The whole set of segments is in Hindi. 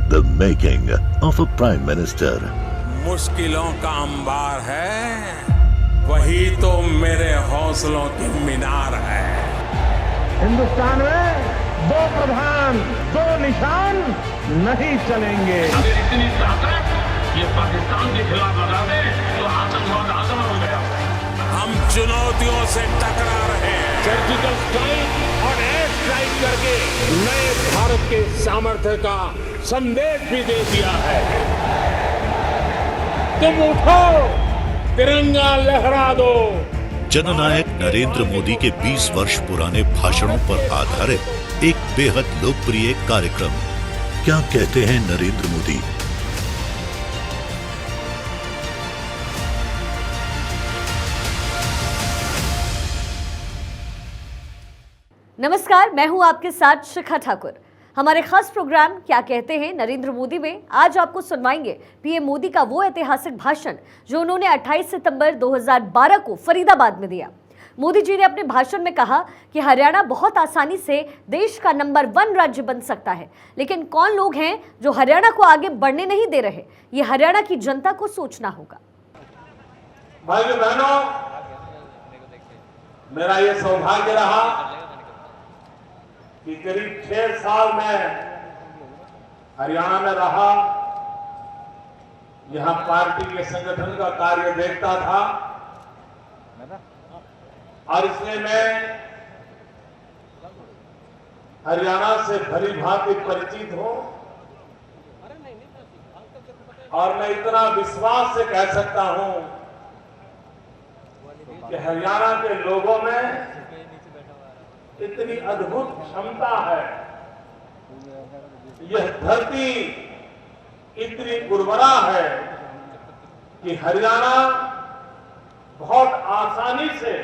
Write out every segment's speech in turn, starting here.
The making of a Prime Minister. मुश्किलों का अंबार है, वही तो मेरे हौसलों की मीनार है। हिंदुस्तान में दो प्रधान दो निशान नहीं चलेंगे। अगर इतनी ताकत ये पाकिस्तान के खिलाफ लगा दे तो आतंकवाद आसान हो गया। हम चुनौतियों से टकरा रहे हैं। सर्जिकल स्ट्राइक और एयर स्ट्राइक करके नए भारत के सामर्थ्य का संदेश भी दे दिया है। तुम उठो, तिरंगा लहरा दो। जननायक नरेंद्र मोदी के 20 वर्ष पुराने भाषणों पर आधारित एक बेहद लोकप्रिय कार्यक्रम। क्या कहते हैं नरेंद्र मोदी? नमस्कार, मैं हूं आपके साथ शिखा ठाकुर। हमारे खास प्रोग्राम क्या कहते हैं नरेंद्र मोदी में आज आपको सुनवाएंगे पीएम मोदी का वो ऐतिहासिक भाषण जो उन्होंने 28 सितंबर 2012 को फरीदाबाद में दिया। मोदी जी ने अपने भाषण में कहा कि हरियाणा बहुत आसानी से देश का नंबर 1 राज्य बन सकता है, लेकिन कौन लोग हैं जो हरियाणा को आगे बढ़ने नहीं दे रहे, ये हरियाणा की जनता को सोचना होगा। भाइयों बहनों, मेरा ये सौभाग्य रहा कि करीब 6 साल में हरियाणा में रहा, यहां पार्टी के संगठन का कार्य देखता था और इसलिए मैं हरियाणा से भली भांति परिचित हूं और मैं इतना विश्वास से कह सकता हूं कि हरियाणा के लोगों में इतनी अद्भुत क्षमता है, यह धरती इतनी उर्वरा है कि हरियाणा बहुत आसानी से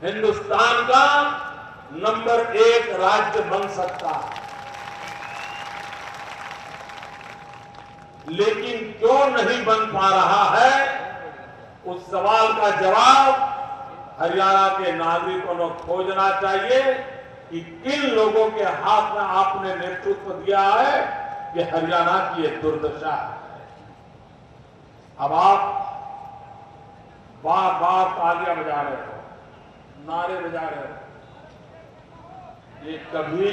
हिंदुस्तान का नंबर 1 राज्य बन सकता है। लेकिन क्यों नहीं बन पा रहा है, उस सवाल का जवाब हरियाणा के नागरिकों को खोजना चाहिए कि किन लोगों के हाथ में आपने नेतृत्व दिया है कि हरियाणा की यह दुर्दशा है। अब आप बार बार तालियां बजा रहे हो, नारे बजा रहे हो, ये कभी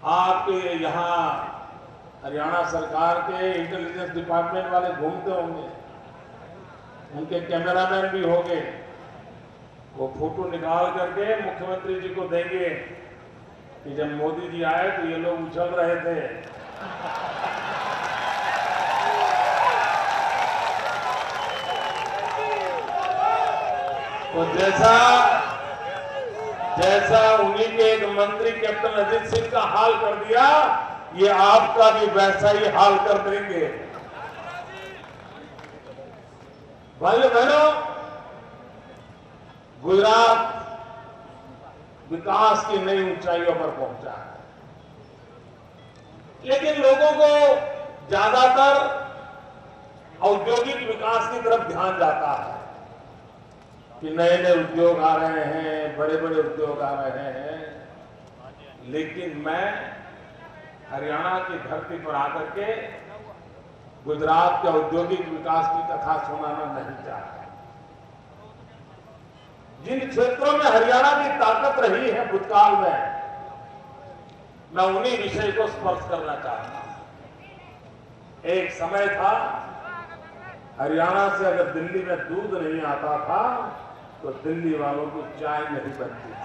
आपके यहां हरियाणा सरकार के इंटेलिजेंस डिपार्टमेंट वाले घूमते होंगे, उनके कैमरामैन भी होंगे, वो फोटो निकाल करके मुख्यमंत्री जी को देंगे कि जब मोदी जी आए तो ये लोग उछल रहे थे। तो जैसा उन्हीं के एक मंत्री कैप्टन अजीत सिंह का हाल कर दिया, ये आपका भी वैसा ही हाल कर देंगे। भाइयों बहनों, गुजरात विकास की नई ऊंचाइयों पर पहुंचा है, लेकिन लोगों को ज्यादातर औद्योगिक विकास की तरफ ध्यान जाता है कि नए नए उद्योग आ रहे हैं, बड़े बड़े उद्योग आ रहे हैं। लेकिन मैं हरियाणा की धरती पर आकर के गुजरात के औद्योगिक विकास की कथा सुनाना नहीं चाहता। जिन क्षेत्रों में हरियाणा की ताकत रही है भूतकाल में, मैं उन्हीं विषय को स्पर्श करना चाहता हूं। एक समय था हरियाणा से अगर दिल्ली में दूध नहीं आता था तो दिल्ली वालों की चाय नहीं बनती थी।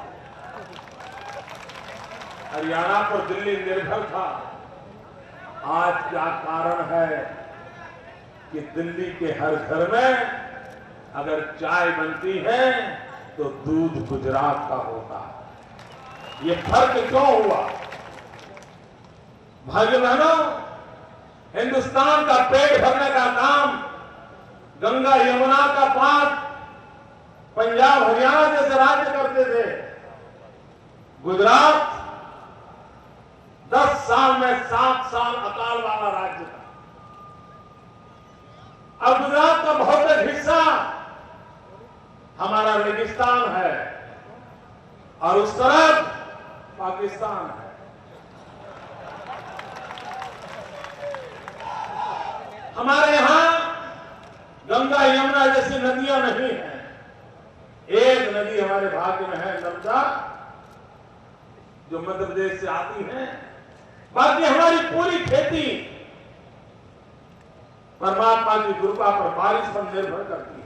हरियाणा पर दिल्ली निर्भर था। आज क्या कारण है कि दिल्ली के हर घर में अगर चाय बनती है तो दूध गुजरात का होता है। ये फर्क क्यों हुआ? भाइयों बहनों, हिंदुस्तान का पेट भरने का काम गंगा यमुना का पार पंजाब हरियाणा जैसे राज्य करते थे। गुजरात 10 साल में 7 साल अकाल वाला राज्य था। अब गुजरात का बहुत एक हिस्सा हमारा रेगिस्तान है और उस तरफ पाकिस्तान है। हमारे यहां गंगा यमुना जैसी नदियां नहीं है। एक नदी हमारे भाग्य में है, नर्मदा, जो मध्य प्रदेश से आती है। बाकी हमारी पूरी खेती परमात्मा की कृपा पर, बारिश पर निर्भर करती है।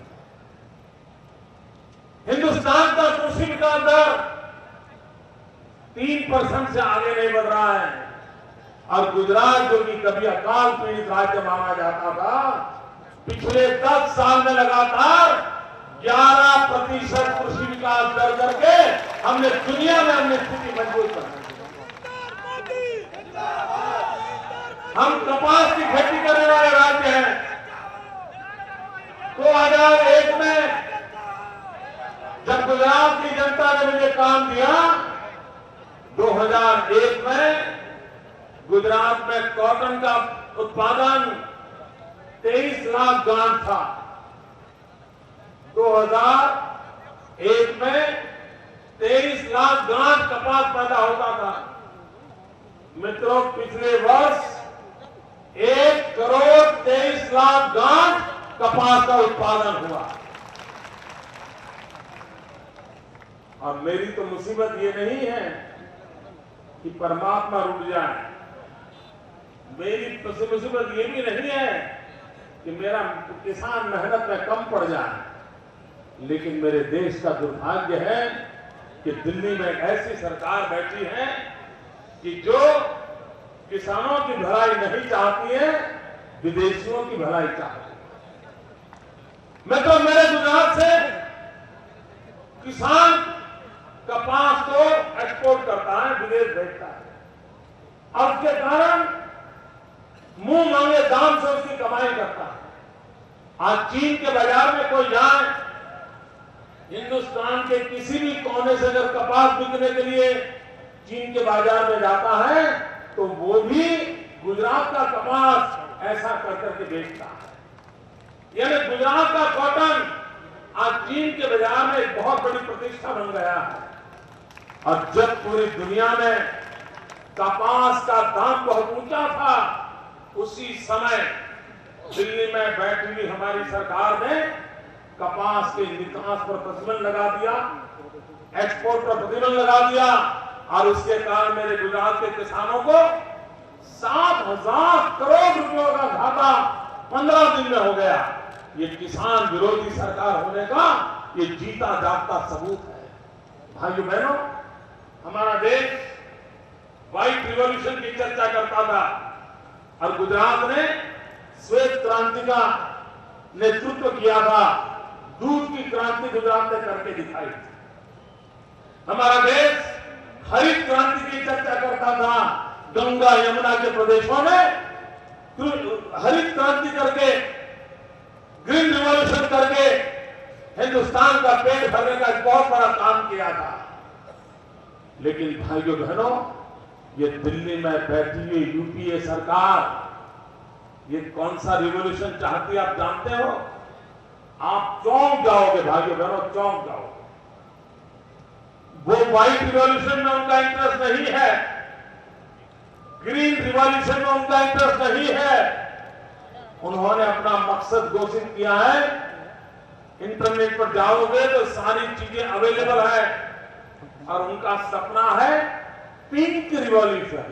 हिंदुस्तान का कृषि विकास दर 3% से आगे नहीं बढ़ रहा है। और गुजरात, जो कि कभी अकाल पीड़ित राज्य माना जाता था, पिछले 10 साल में लगातार 11% कृषि विकास दर करके हमने दुनिया में अपनी स्थिति मजबूत कर दी। हम कपास की खेती करने वाले राज्य हैं। 2001 में जब गुजरात की जनता ने मुझे काम दिया, 2001 में गुजरात में कॉटन का उत्पादन 23 लाख गांठ था। 2001 में 23 लाख गांठ कपास पैदा होता था। मित्रों, पिछले वर्ष 1,23,00,000 गांठ कपास का उत्पादन हुआ। और मेरी तो मुसीबत ये नहीं है कि परमात्मा रुक जाए। मेरी मुसीबत ये भी नहीं है कि मेरा किसान मेहनत में कम पड़ जाए। लेकिन मेरे देश का दुर्भाग्य है कि दिल्ली में एक ऐसी सरकार बैठी है कि जो किसानों की भलाई नहीं चाहती है, विदेशियों की भलाई चाहती है। मैं तो मेरे गुजरात से किसान कपास को एक्सपोर्ट करता है, विदेश भेजता है, और उसके कारण मुंह मांगे दाम से उसकी कमाई करता है। आज चीन के बाजार में कोई जाए, हिंदुस्तान के किसी भी कोने से अगर कपास बिकने के लिए चीन के बाजार में जाता है, तो वो भी गुजरात का कपास ऐसा करके बेचता है। यानी गुजरात का कॉटन आज चीन के बाजार में एक बहुत बड़ी प्रतिष्ठा बन गया है। और जब पूरी दुनिया में कपास का दाम बहुत ऊंचा था, उसी समय दिल्ली में बैठी हुई हमारी सरकार ने कपास के निकास पर प्रतिबंध लगा दिया, एक्सपोर्ट पर प्रतिबंध लगा दिया। और उसके कारण मेरे गुजरात के किसानों को 7,000 करोड़ रुपयों का घाटा 15 दिन में हो गया। ये किसान विरोधी सरकार होने का ये जीता जागता सबूत है। भाइयों बहनों, हमारा देश व्हाइट रिवॉल्यूशन की चर्चा करता था, और गुजरात ने श्वेत क्रांति का नेतृत्व किया था। दूध की क्रांति गुजरात ने करके दिखाई थी। हमारा देश हरित क्रांति की चर्चा करता था। गंगा यमुना के प्रदेशों में हरित क्रांति करके, ग्रीन रिवॉल्यूशन करके हिंदुस्तान का पेट भरने का एक बहुत बड़ा काम किया था। लेकिन भाइयों बहनों, ये दिल्ली में बैठी हुई यूपीए सरकार ये कौन सा रिवॉल्यूशन चाहती है आप जानते हो? आप चौंक जाओगे भाइयों बहनों, चौंक जाओगे। वो व्हाइट रिवॉल्यूशन में उनका इंटरेस्ट नहीं है, ग्रीन रिवॉल्यूशन में उनका इंटरेस्ट नहीं है। उन्होंने अपना मकसद घोषित किया है। इंटरनेट पर जाओगे तो सारी चीजें अवेलेबल है, और उनका सपना है पिंक रिवॉल्यूशन।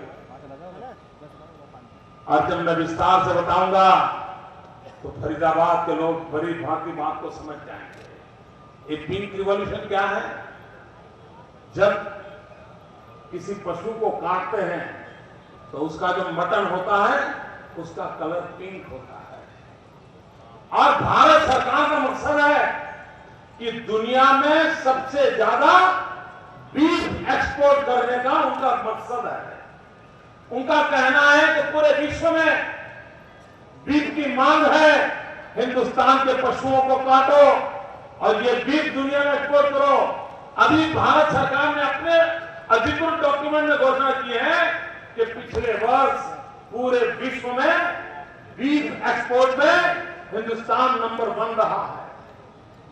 और जब मैं विस्तार से बताऊंगा तो फरीदाबाद के लोग बड़ी भांति बात को समझ जाएंगे। ये पिंक रिवॉल्यूशन क्या है? जब किसी पशु को काटते हैं तो उसका जो मटन होता है उसका कलर पिंक होता है। और भारत सरकार का मकसद है कि दुनिया में सबसे ज्यादा बीफ एक्सपोर्ट करने का उनका मकसद है। उनका कहना है कि पूरे विश्व में बीफ की मांग है, हिंदुस्तान के पशुओं को काटो और ये बीफ दुनिया में एक्सपोर्ट करो। अभी भारत सरकार ने अपने अधिकृत डॉक्यूमेंट में घोषणा की है कि पिछले वर्ष पूरे विश्व में बीफ एक्सपोर्ट में हिंदुस्तान नंबर 1 रहा है।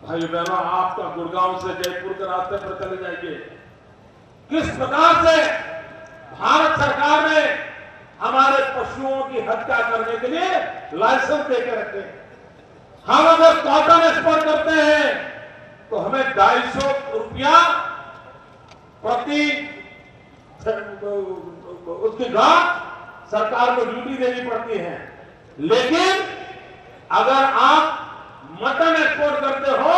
भाई बहनों, आपका गुड़गांव से जयपुर के रास्ते पर चले जाइए, किस प्रकार से भारत सरकार ने हमारे पशुओं की हत्या करने के लिए लाइसेंस देके रखे। हम अगर कॉटन एक्सपोर्ट करते हैं तो हमें 250 रुपया प्रति उसकी गांठ सरकार को ड्यूटी देनी पड़ती है। लेकिन अगर आप मटन एक्सपोर्ट करते हो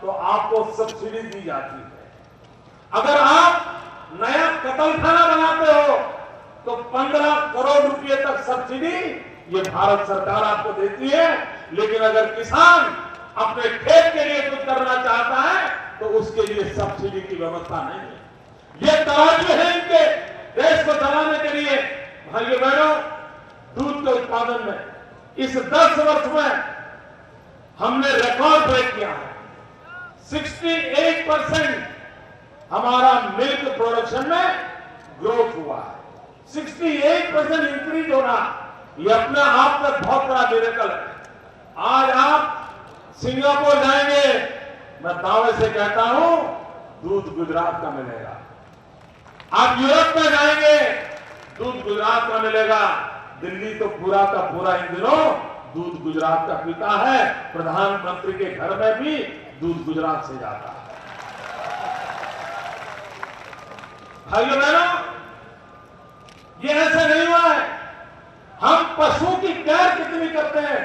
तो आपको सब्सिडी दी जाती है। अगर आप नया कतलखाना बनाते हो तो 15 करोड़ रुपए तक सब्सिडी ये भारत सरकार आपको देती है। लेकिन अगर किसान अपने खेत के लिए कुछ करना चाहता है तो उसके लिए सब्सिडी की व्यवस्था नहीं है। ये तराजू है इनके देश को चलाने के लिए। भाइयों बहनों, दूध के उत्पादन में इस 10 वर्ष में हमने रिकॉर्ड ब्रेक किया है। 68% हमारा मिल्क प्रोडक्शन में ग्रोथ हुआ है। 68% इंक्रीज होना ये अपने आप में बहुत बड़ा मिरेकल है। आज आप सिंगापुर जाएंगे, मैं दावे से कहता हूं दूध गुजरात का मिलेगा। आप यूरोप में जाएंगे, दूध गुजरात का मिलेगा। दिल्ली तो पूरा का पूरा इन दिनों दूध गुजरात का पीता है। प्रधानमंत्री के घर में भी दूध गुजरात से जाता है। भाइयों बहनों, ये ऐसे नहीं हुआ है। हम पशु की केयर कितनी करते हैं।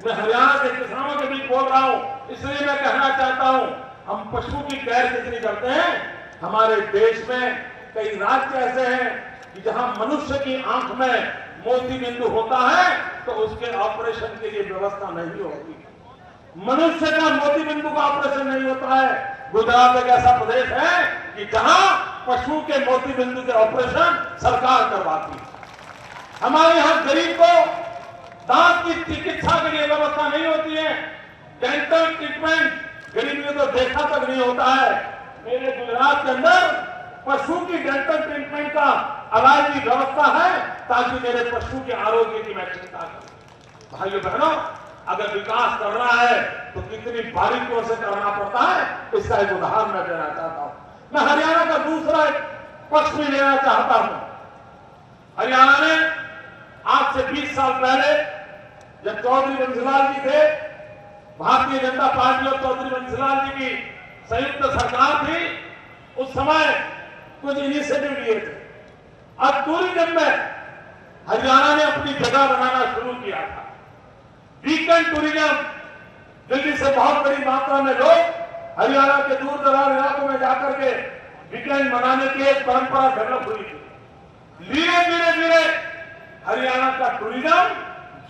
मैं हरियाणा के किसानों के बीच बोल रहा हूं, इसलिए मैं कहना चाहता हूं हम पशु की केयर कितनी करते हैं। हमारे देश में कई राज्य ऐसे हैं कि जहां मनुष्य की आंख में मोती बिंदु होता है तो उसके ऑपरेशन के लिए व्यवस्था नहीं होती। मनुष्य का मोती बिंदु का ऑपरेशन नहीं होता है। गुजरात एक ऐसा प्रदेश है कि जहां पशु के मोती बिंदु के ऑपरेशन सरकार करवाती है। हमारे यहां गरीब को दांत की चिकित्सा के लिए व्यवस्था नहीं होती है। डेंटल ट्रीटमेंट गरीब ने तो देखा तक नहीं होता है। मेरे गुजरात के अंदर पशु की डेंटल ट्रीटमेंट का इलाज की व्यवस्था है ताकि मेरे पशु के आरोग्य की मैं चिंता करूं। भाइयों बहनों, अगर विकास करना है तो कितनी बारीकियों से करना पड़ता है, इसका एक उदाहरण मैं देना चाहता हूं। मैं हरियाणा का दूसरा एक पक्ष भी लेना चाहता हूं। हरियाणा में आज से 20 साल पहले जब चौधरी बंसीलाल जी थे, भारतीय जनता पार्टी और चौधरी बंसीलाल जी की संयुक्त सरकार थी, उस समय कुछ इनिशिएटिव लिए थे। अब टूरिज्म में हरियाणा ने अपनी जगह बनाना शुरू किया था। वीकेंड टूरिज्म, दिल्ली से बहुत बड़ी मात्रा में लोग हरियाणा के दूर दराज इलाकों में जाकर के वीकेंड मनाने की एक परंपरा डेवलप हुई थी। धीरे धीरे धीरे हरियाणा का टूरिज्म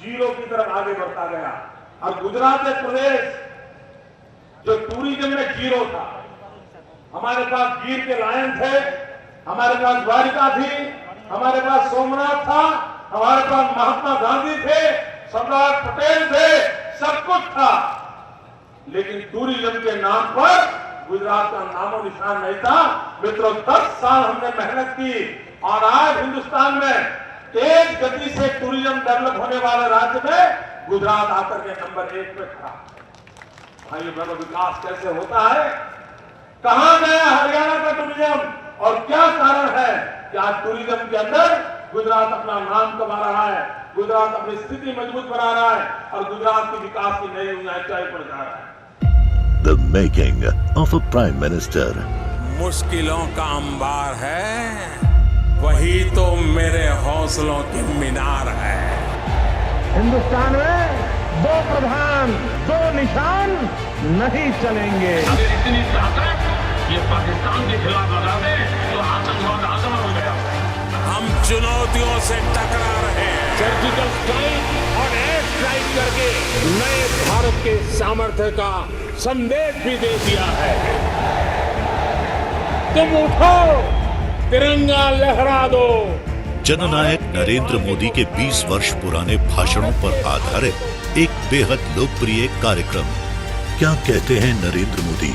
जीरो की तरफ आगे बढ़ता गया। और गुजरात एक प्रदेश जो टूरिज्म में जीरो था। हमारे पास गिर के लायन थे, हमारे पास द्वारिका थी, हमारे पास सोमनाथ था, हमारे पास महात्मा गांधी थे, सरदार पटेल थे, सब कुछ था। लेकिन टूरिज्म के नाम पर गुजरात का नामो निशान नहीं था। मित्रों, 10 साल हमने मेहनत की और आज हिंदुस्तान में तेज गति से टूरिज्म डेवलप होने वाले राज्य में गुजरात आकर के नंबर 1 पे खड़ा। भाइयों बहनों, विकास कैसे होता है, कहां गया हरियाणा का टूरिज्म और क्या कारण है कि आज टूरिज्म के अंदर गुजरात अपना नाम कमा रहा है, गुजरात अपनी स्थिति मजबूत बना रहा है और गुजरात की विकास की नई ऊंचाई पर जा रहा है। The making of a Prime Minister. मुश्किलों का अंबार है, वही तो मेरे हौसलों की मीनार है। हिंदुस्तान में 2 प्रधान 2 निशान नहीं चलेंगे। अगर इतनी ताकत ये पाकिस्तान के खिलाफ लगा दे तो आतंकवाद आजमा हो गया। हम चुनौतियों से टकरा रहे हैं। सर्जिकल स्ट्राइक और एयर स्ट्राइक करके नए भारत के सामर्थ्य का संदेश भी दे दिया है। तुम उठो, तिरंगा लहरा दो। जननायक नरेंद्र मोदी के 20 वर्ष पुराने भाषणों पर आधारित एक बेहद लोकप्रिय कार्यक्रम क्या कहते हैं नरेंद्र मोदी।